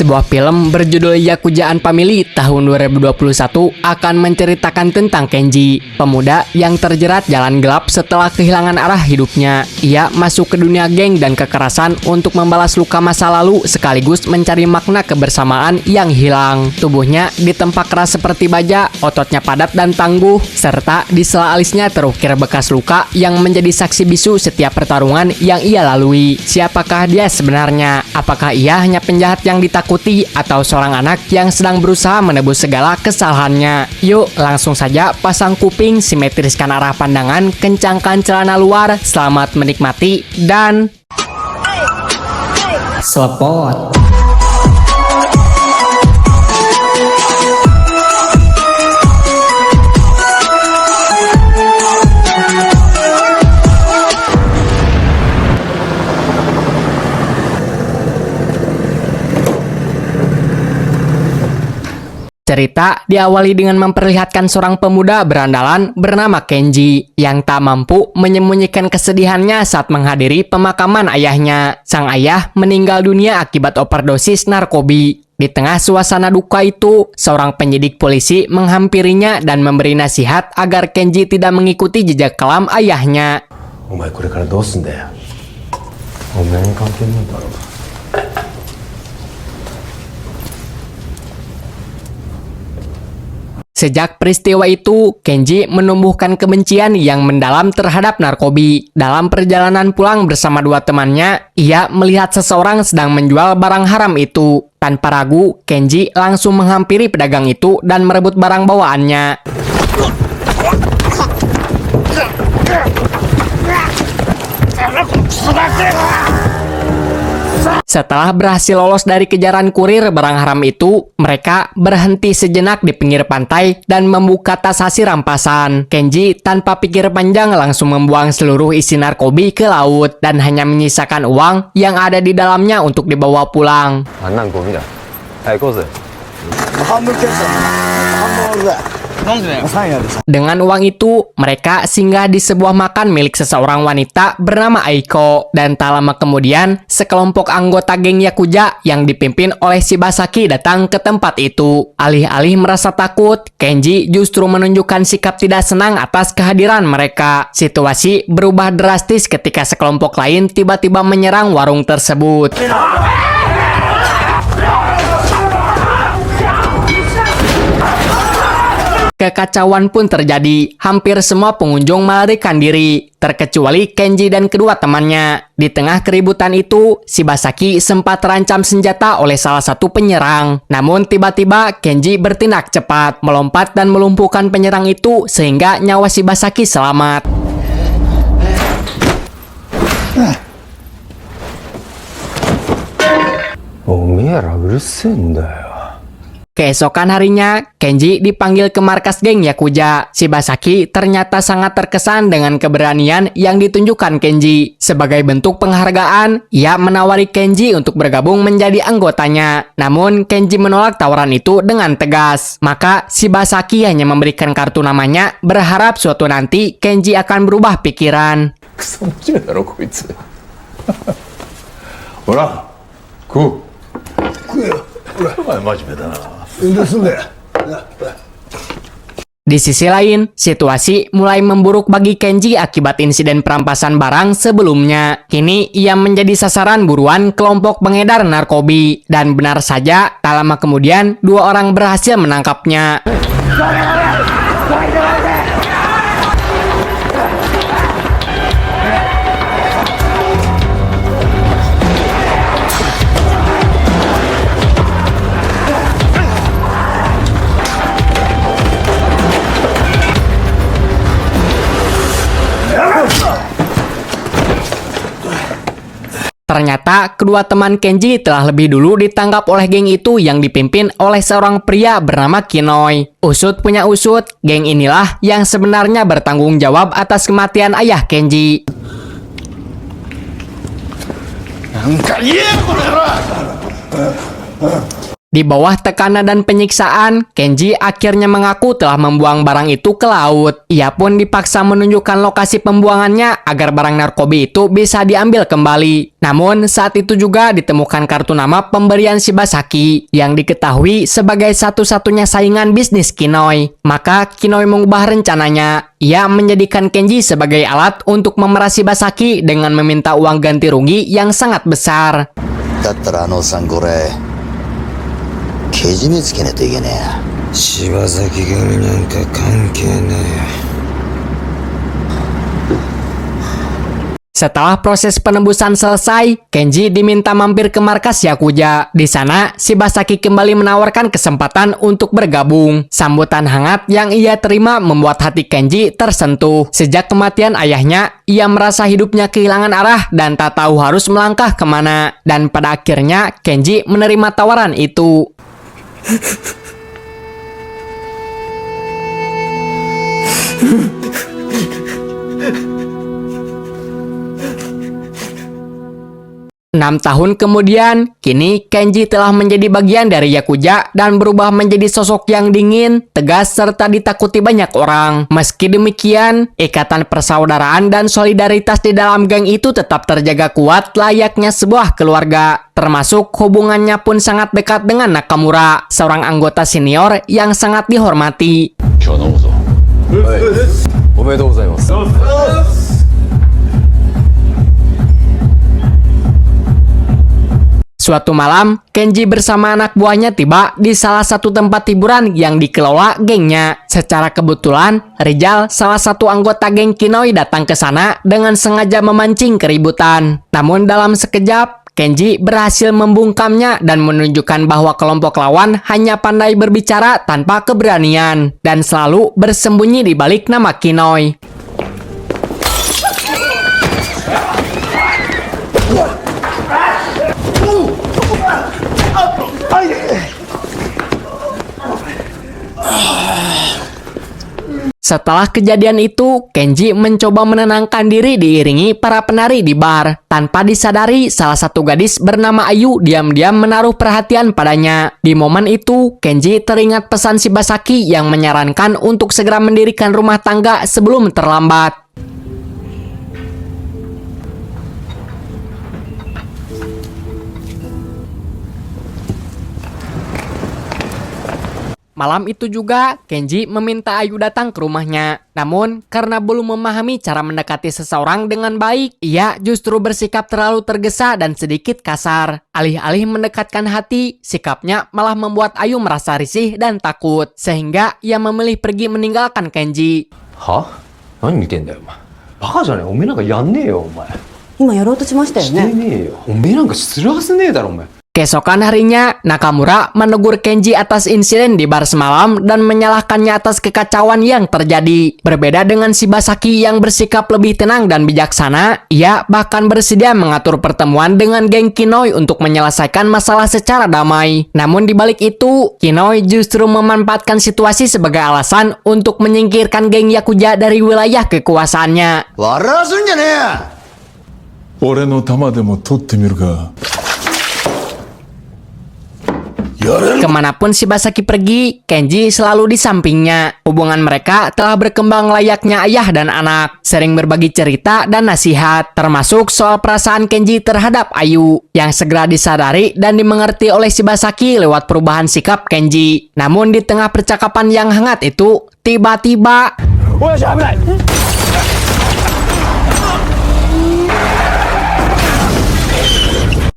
Sebuah film berjudul Yakuza Family tahun 2021 akan menceritakan tentang Kenji, pemuda yang terjerat jalan gelap setelah kehilangan arah hidupnya. Ia masuk ke dunia geng dan kekerasan untuk membalas luka masa lalu sekaligus mencari makna kebersamaan yang hilang. Tubuhnya ditempa keras seperti baja, ototnya padat dan tangguh, serta di sela alisnya terukir bekas luka yang menjadi saksi bisu setiap pertarungan yang ia lalui. Siapakah dia sebenarnya? Apakah ia hanya penjahat yang ditakuti atau seorang anak yang sedang berusaha menebus segala kesalahannya? Yuk langsung saja pasang kuping, simetriskan arah pandangan, kencangkan celana luar, selamat menikmati dan Slepot. Cerita diawali dengan memperlihatkan seorang pemuda berandalan bernama Kenji yang tak mampu menyembunyikan kesedihannya saat menghadiri pemakaman ayahnya. Sang ayah meninggal dunia akibat overdosis narkoba. Di tengah suasana duka itu, seorang penyidik polisi menghampirinya dan memberi nasihat agar Kenji tidak mengikuti jejak kelam ayahnya. Sejak peristiwa itu, Kenji menumbuhkan kebencian yang mendalam terhadap narkoba. Dalam perjalanan pulang bersama dua temannya, ia melihat seseorang sedang menjual barang haram itu. Tanpa ragu, Kenji langsung menghampiri pedagang itu dan merebut barang bawaannya. Setelah berhasil lolos dari kejaran kurir barang haram itu, mereka berhenti sejenak di pinggir pantai dan membuka tas hasil rampasan. Kenji tanpa pikir panjang langsung membuang seluruh isi narkoba ke laut dan hanya menyisakan uang yang ada di dalamnya untuk dibawa pulang. Dengan uang itu, mereka singgah di sebuah makan milik seseorang wanita bernama Aiko. Dan tak lama kemudian, sekelompok anggota geng Yakuza yang dipimpin oleh Shibasaki datang ke tempat itu. Alih-alih merasa takut, Kenji justru menunjukkan sikap tidak senang atas kehadiran mereka. Situasi berubah drastis ketika sekelompok lain tiba-tiba menyerang warung tersebut. Kekacauan pun terjadi. Hampir semua pengunjung melarikan diri, terkecuali Kenji dan kedua temannya. Di tengah keributan itu, Shibasaki sempat terancam senjata oleh salah satu penyerang. Namun tiba-tiba Kenji bertindak cepat, melompat dan melumpuhkan penyerang itu sehingga nyawa Shibasaki selamat. Keesokan harinya, Kenji dipanggil ke markas geng Yakuza. Shibasaki ternyata sangat terkesan dengan keberanian yang ditunjukkan Kenji. Sebagai bentuk penghargaan, ia menawari Kenji untuk bergabung menjadi anggotanya. Namun, Kenji menolak tawaran itu dengan tegas. Maka, Shibasaki hanya memberikan kartu namanya, berharap suatu nanti Kenji akan berubah pikiran. Di sisi lain, situasi mulai memburuk bagi Kenji akibat insiden perampasan barang sebelumnya. Kini ia menjadi sasaran buruan kelompok pengedar narkoba. Dan benar saja, tak lama kemudian dua orang berhasil menangkapnya. Ternyata kedua teman Kenji telah lebih dulu ditangkap oleh geng itu yang dipimpin oleh seorang pria bernama Kinoi. Usut punya usut, geng inilah yang sebenarnya bertanggung jawab atas kematian ayah Kenji. Di bawah tekanan dan penyiksaan, Kenji akhirnya mengaku telah membuang barang itu ke laut. Ia pun dipaksa menunjukkan lokasi pembuangannya agar barang narkoba itu bisa diambil kembali. Namun, saat itu juga ditemukan kartu nama pemberian Shibasaki yang diketahui sebagai satu-satunya saingan bisnis Kinoi. Maka, Kinoi mengubah rencananya. Ia menjadikan Kenji sebagai alat untuk memeras Shibasaki dengan meminta uang ganti rugi yang sangat besar. だったらさんこれけじめつけないといけねえ。柴崎組なんか関係ねえ。 Setelah proses penembusan selesai, Kenji diminta mampir ke markas Yakuza. Di sana, Shibasaki kembali menawarkan kesempatan untuk bergabung. Sambutan hangat yang ia terima membuat hati Kenji tersentuh. Sejak kematian ayahnya, ia merasa hidupnya kehilangan arah dan tak tahu harus melangkah kemana. Dan pada akhirnya, Kenji menerima tawaran itu. Enam tahun kemudian, kini Kenji telah menjadi bagian dari Yakuza dan berubah menjadi sosok yang dingin, tegas, serta ditakuti banyak orang. Meski demikian, ikatan persaudaraan dan solidaritas di dalam geng itu tetap terjaga kuat layaknya sebuah keluarga. Termasuk hubungannya pun sangat dekat dengan Nakamura, seorang anggota senior yang sangat dihormati. Suatu malam, Kenji bersama anak buahnya tiba di salah satu tempat hiburan yang dikelola gengnya. Secara kebetulan, Rizal, salah satu anggota geng Kinoi, datang ke sana dengan sengaja memancing keributan. Namun dalam sekejap, Kenji berhasil membungkamnya dan menunjukkan bahwa kelompok lawan hanya pandai berbicara tanpa keberanian dan selalu bersembunyi di balik nama Kinoi. Setelah kejadian itu, Kenji mencoba menenangkan diri diiringi para penari di bar. Tanpa disadari, salah satu gadis bernama Ayu diam-diam menaruh perhatian padanya. Di momen itu, Kenji teringat pesan Shibasaki yang menyarankan untuk segera mendirikan rumah tangga sebelum terlambat. Malam itu juga, Kenji meminta Ayu datang ke rumahnya. Namun, karena belum memahami cara mendekati seseorang dengan baik, ia justru bersikap terlalu tergesa dan sedikit kasar. Alih-alih mendekatkan hati, sikapnya malah membuat Ayu merasa risih dan takut. Sehingga ia memilih pergi meninggalkan Kenji. Hah? 何見てんだよお前。バカじゃねえ。おめえなんかやんねえよお前。今やろうとしましたよしてね。ねえよ。おめえなんかするはずねえだろお前。 Keesokan harinya, Nakamura menegur Kenji atas insiden di bar semalam dan menyalahkannya atas kekacauan yang terjadi. Berbeda dengan Shibasaki yang bersikap lebih tenang dan bijaksana, ia bahkan bersedia mengatur pertemuan dengan geng Kinoi untuk menyelesaikan masalah secara damai. Namun di balik itu, Kinoi justru memanfaatkan situasi sebagai alasan untuk menyingkirkan geng Yakuza dari wilayah kekuasaannya. 笑わすんじゃねえや。俺の玉でも取ってみるか。 Kemanapun Shibasaki pergi, Kenji selalu di sampingnya. Hubungan mereka telah berkembang layaknya ayah dan anak, sering berbagi cerita dan nasihat, termasuk soal perasaan Kenji terhadap Ayu, yang segera disadari dan dimengerti oleh Shibasaki lewat perubahan sikap Kenji. Namun di tengah percakapan yang hangat itu, tiba-tiba...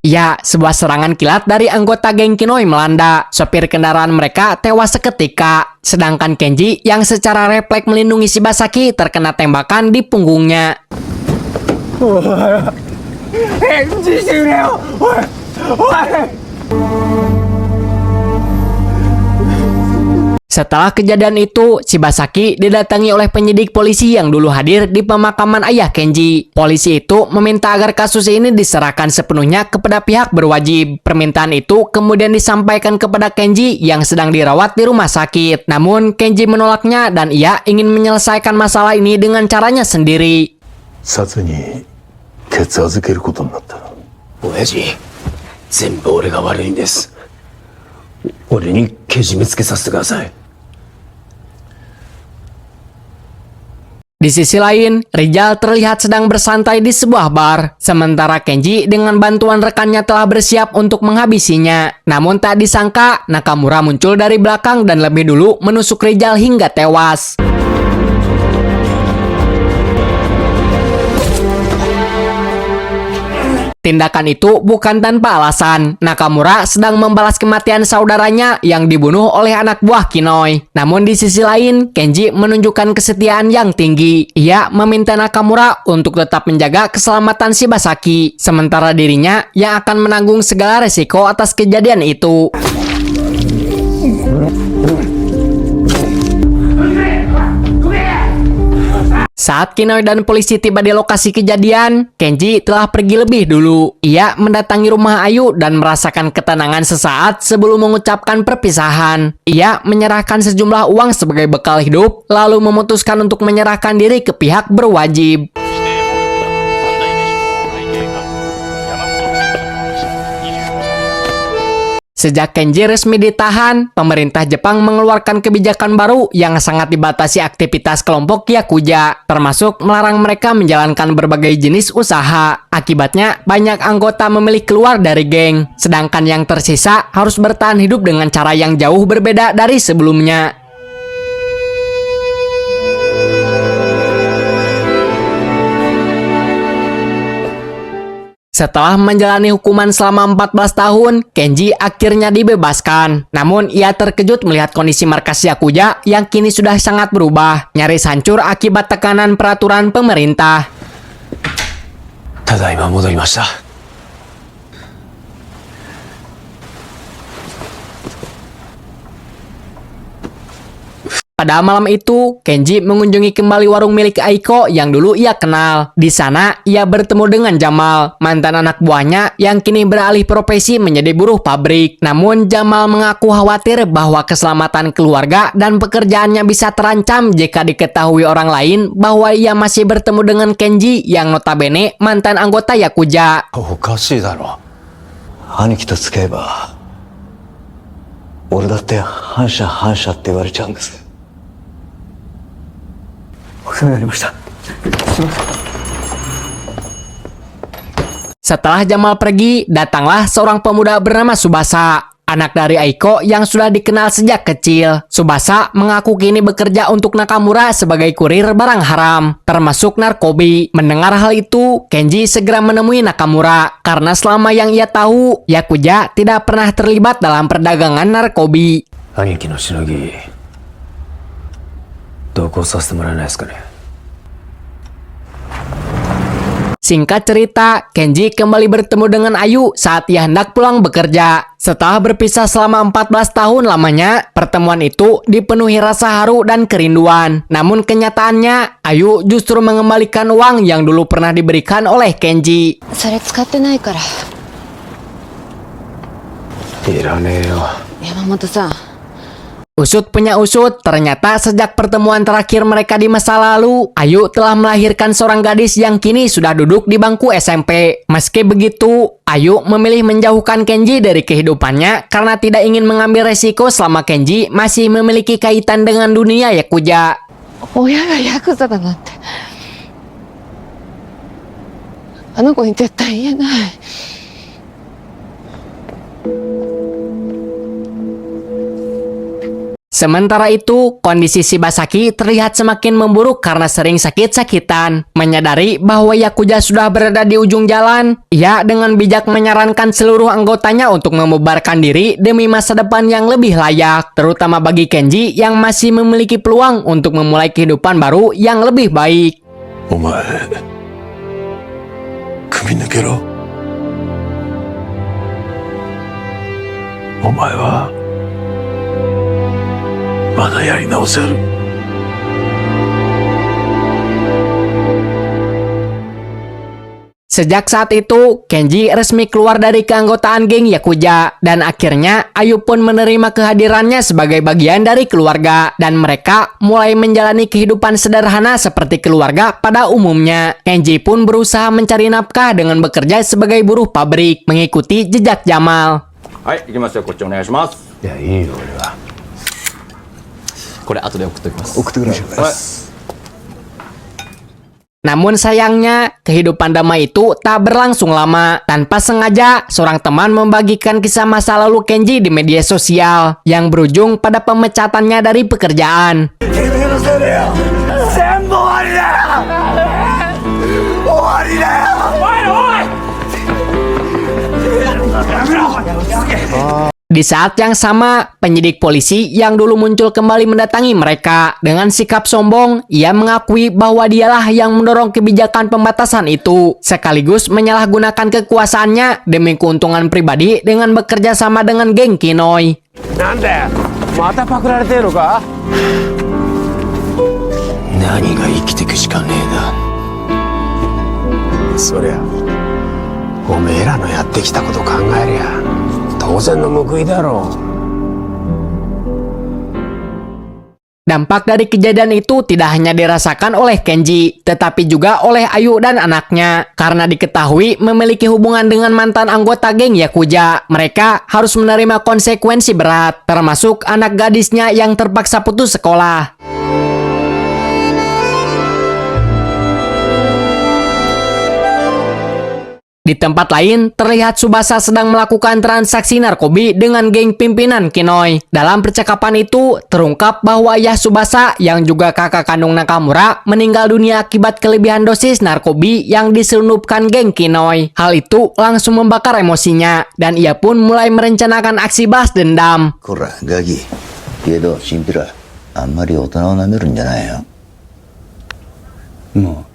Ya, sebuah serangan kilat dari anggota geng Kinoi melanda. Sopir kendaraan mereka tewas seketika. Sedangkan Kenji yang secara refleks melindungi Shibasaki terkena tembakan di punggungnya. Setelah kejadian itu, Shibasaki didatangi oleh penyidik polisi yang dulu hadir di pemakaman ayah Kenji. Polisi itu meminta agar kasus ini diserahkan sepenuhnya kepada pihak berwajib. Permintaan itu kemudian disampaikan kepada Kenji yang sedang dirawat di rumah sakit. Namun, Kenji menolaknya dan ia ingin menyelesaikan masalah ini dengan caranya sendiri. 殺に手預けることになった。親父、全部俺が悪いんです。俺にけじめつけさせてください。 Di sisi lain, Rizal terlihat sedang bersantai di sebuah bar, sementara Kenji dengan bantuan rekannya telah bersiap untuk menghabisinya. Namun tak disangka, Nakamura muncul dari belakang dan lebih dulu menusuk Rizal hingga tewas. Tindakan itu bukan tanpa alasan. Nakamura sedang membalas kematian saudaranya yang dibunuh oleh anak buah Kinoi. Namun di sisi lain, Kenji menunjukkan kesetiaan yang tinggi. Ia meminta Nakamura untuk tetap menjaga keselamatan Shibasaki, sementara dirinya yang akan menanggung segala resiko atas kejadian itu. Saat Kinoi dan polisi tiba di lokasi kejadian, Kenji telah pergi lebih dulu. Ia mendatangi rumah Ayu dan merasakan ketenangan sesaat sebelum mengucapkan perpisahan. Ia menyerahkan sejumlah uang sebagai bekal hidup, lalu memutuskan untuk menyerahkan diri ke pihak berwajib. Sejak Kenji resmi ditahan, pemerintah Jepang mengeluarkan kebijakan baru yang sangat dibatasi aktivitas kelompok Yakuza, termasuk melarang mereka menjalankan berbagai jenis usaha. Akibatnya, banyak anggota memilih keluar dari geng, sedangkan yang tersisa harus bertahan hidup dengan cara yang jauh berbeda dari sebelumnya. Setelah menjalani hukuman selama 14 tahun, Kenji akhirnya dibebaskan. Namun, ia terkejut melihat kondisi markas Yakuza yang kini sudah sangat berubah, nyaris hancur akibat tekanan peraturan pemerintah. Tadaima modorimashita. Pada malam itu, Kenji mengunjungi kembali warung milik Aiko yang dulu ia kenal. Di sana, ia bertemu dengan Jamal, mantan anak buahnya yang kini beralih profesi menjadi buruh pabrik. Namun, Jamal mengaku khawatir bahwa keselamatan keluarga dan pekerjaannya bisa terancam jika diketahui orang lain bahwa ia masih bertemu dengan Kenji yang notabene mantan anggota Yakuza. おかしいだろ。兄貴と付き合えば俺だって反社って言われちゃうんです。お世話になりました。 Setelah Jamal pergi, datanglah seorang pemuda bernama Tsubasa, anak dari Aiko yang sudah dikenal sejak kecil. Tsubasa mengaku kini bekerja untuk Nakamura sebagai kurir barang haram, termasuk narkobi. Mendengar hal itu, Kenji segera menemui Nakamura, karena selama yang ia tahu, Yakuza tidak pernah terlibat dalam perdagangan narkobi. 兄貴のしのぎ、同行させてもらえないですかね。 Singkat cerita, Kenji kembali bertemu dengan Ayu saat ia hendak pulang bekerja. Setelah berpisah selama 14 tahun lamanya, pertemuan itu dipenuhi rasa haru dan kerinduan. Namun kenyataannya, Ayu justru mengembalikan uang yang dulu pernah diberikan oleh Kenji. それ使ってないから。いらねえよ。山本さん、 Usut punya usut, ternyata sejak pertemuan terakhir mereka di masa lalu, Ayu telah melahirkan seorang gadis yang kini sudah duduk di bangku SMP. Meski begitu, Ayu memilih menjauhkan Kenji dari kehidupannya karena tidak ingin mengambil resiko selama Kenji masih memiliki kaitan dengan dunia Yakuza. 親がヤクザだなんて。あの子に絶対言えない。 Sementara itu, kondisi Shibasaki terlihat semakin memburuk karena sering sakit-sakitan. Menyadari bahwa Yakuza sudah berada di ujung jalan, ia dengan bijak menyarankan seluruh anggotanya untuk membubarkan diri demi masa depan yang lebih layak, terutama bagi Kenji yang masih memiliki peluang untuk memulai kehidupan baru yang lebih baik. お前首抜けろ。お前はまだやり直せる。 Sejak saat itu, Kenji resmi keluar dari keanggotaan geng Yakuza, dan akhirnya Ayu pun menerima kehadirannya sebagai bagian dari keluarga, dan mereka mulai menjalani kehidupan sederhana seperti keluarga pada umumnya. Kenji pun berusaha mencari nafkah dengan bekerja sebagai buruh pabrik, mengikuti jejak Jamal. はい、行きますよ。こっちお願いします。いや、いいよ、俺は。これ後で送っておきます。送ってくれ。Namun sayangnya, kehidupan damai itu tak berlangsung lama. Tanpa sengaja, seorang teman membagikan kisah masa lalu Kenji di media sosial yang berujung pada pemecatannya dari pekerjaan. Di saat yang sama, penyidik polisi yang dulu muncul kembali mendatangi mereka. Dengan sikap sombong, ia mengakui bahwa dialah yang mendorong kebijakan pembatasan itu, sekaligus menyalahgunakan kekuasaannya demi keuntungan pribadi dengan bekerja sama dengan geng Kinoi. なんだよ、またパクられてるのか。何が生きてくしかねえだ。そりゃおめえらのやってきたこと考えりゃ当然の報いだろう。 Dampak dari kejadian itu tidak hanya dirasakan oleh Kenji, tetapi juga oleh Ayu dan anaknya. Karena diketahui memiliki hubungan dengan mantan anggota geng Yakuza, mereka harus menerima konsekuensi berat, termasuk anak gadisnya yang terpaksa putus sekolah. Di tempat lain, terlihat Tsubasa sedang melakukan transaksi narkoba dengan geng pimpinan Kinoi. Dalam percakapan itu, terungkap bahwa ayah Tsubasa yang juga kakak kandung Nakamura meninggal dunia akibat kelebihan dosis narkoba yang diselundupkan geng Kinoi. Hal itu langsung membakar emosinya, dan ia pun mulai merencanakan aksi balas dendam. こら、ガキ。けど、チンピラ、あんまり大人を舐めるんじゃないよ。もう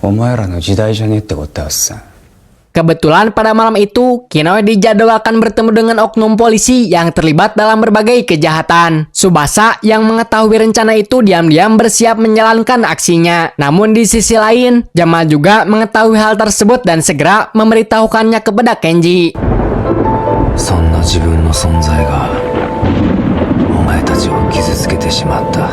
お前らの時代じゃねえってことだ、おっさん。 Kebetulan pada malam itu, Kinoi dijadwalkan bertemu dengan oknum polisi yang terlibat dalam berbagai kejahatan. Tsubasa yang mengetahui rencana itu diam-diam bersiap menjalankan aksinya. Namun di sisi lain, Jamal juga mengetahui hal tersebut dan segera memberitahukannya kepada Kenji. そんな自分の存在がお前たちを傷つけてしまった。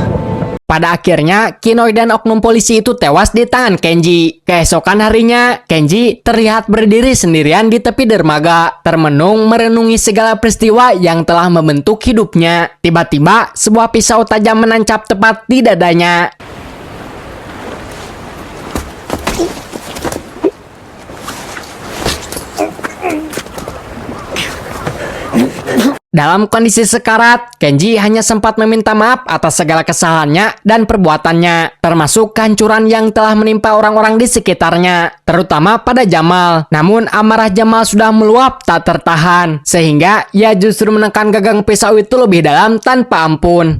Pada akhirnya, Kinoi dan oknum polisi itu tewas di tangan Kenji. Keesokan harinya, Kenji terlihat berdiri sendirian di tepi dermaga, termenung merenungi segala peristiwa yang telah membentuk hidupnya. Tiba-tiba, sebuah pisau tajam menancap tepat di dadanya. Dalam kondisi sekarat, Kenji hanya sempat meminta maaf atas segala kesalahannya dan perbuatannya, termasuk kehancuran yang telah menimpa orang-orang di sekitarnya, terutama pada Jamal. Namun amarah Jamal sudah meluap tak tertahan, sehingga ia justru menekan gagang pisau itu lebih dalam tanpa ampun.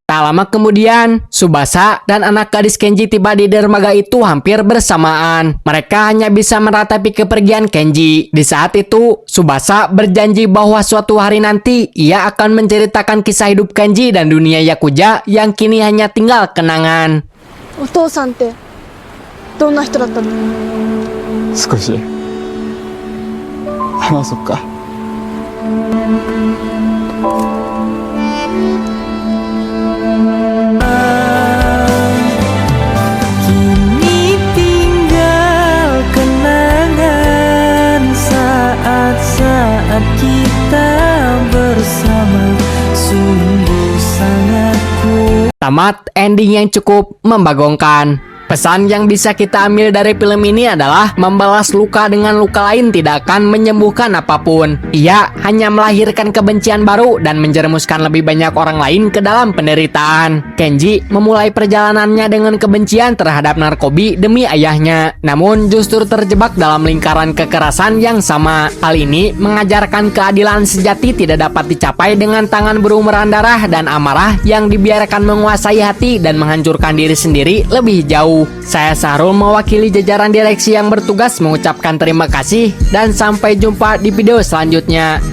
Tak lama kemudian, Tsubasa dan anak gadis Kenji tiba di dermaga itu hampir bersamaan. Mereka hanya bisa meratapi kepergian Kenji. Di saat itu, Tsubasa berjanji bahwa suatu hari nanti ia akan menceritakan kisah hidup Kenji dan dunia Yakuza yang kini hanya tinggal kenangan. お父さんってどんな人だったの？少し話そっか。Kini tinggal kenangan saat-saat kita bersama, sungguh sangat kuat. Tamat ending yang cukup membagongkan. Pesan yang bisa kita ambil dari film ini adalah membalas luka dengan luka lain tidak akan menyembuhkan apapun. Ia hanya melahirkan kebencian baru dan menjerumuskan lebih banyak orang lain ke dalam penderitaan. Kenji memulai perjalanannya dengan kebencian terhadap narkoba demi ayahnya, namun justru terjebak dalam lingkaran kekerasan yang sama. Hal ini mengajarkan keadilan sejati tidak dapat dicapai dengan tangan berumuran darah dan amarah yang dibiarkan menguasai hati dan menghancurkan diri sendiri lebih jauh. Saya Sahrul mewakili jajaran direksi yang bertugas mengucapkan terima kasih dan sampai jumpa di video selanjutnya.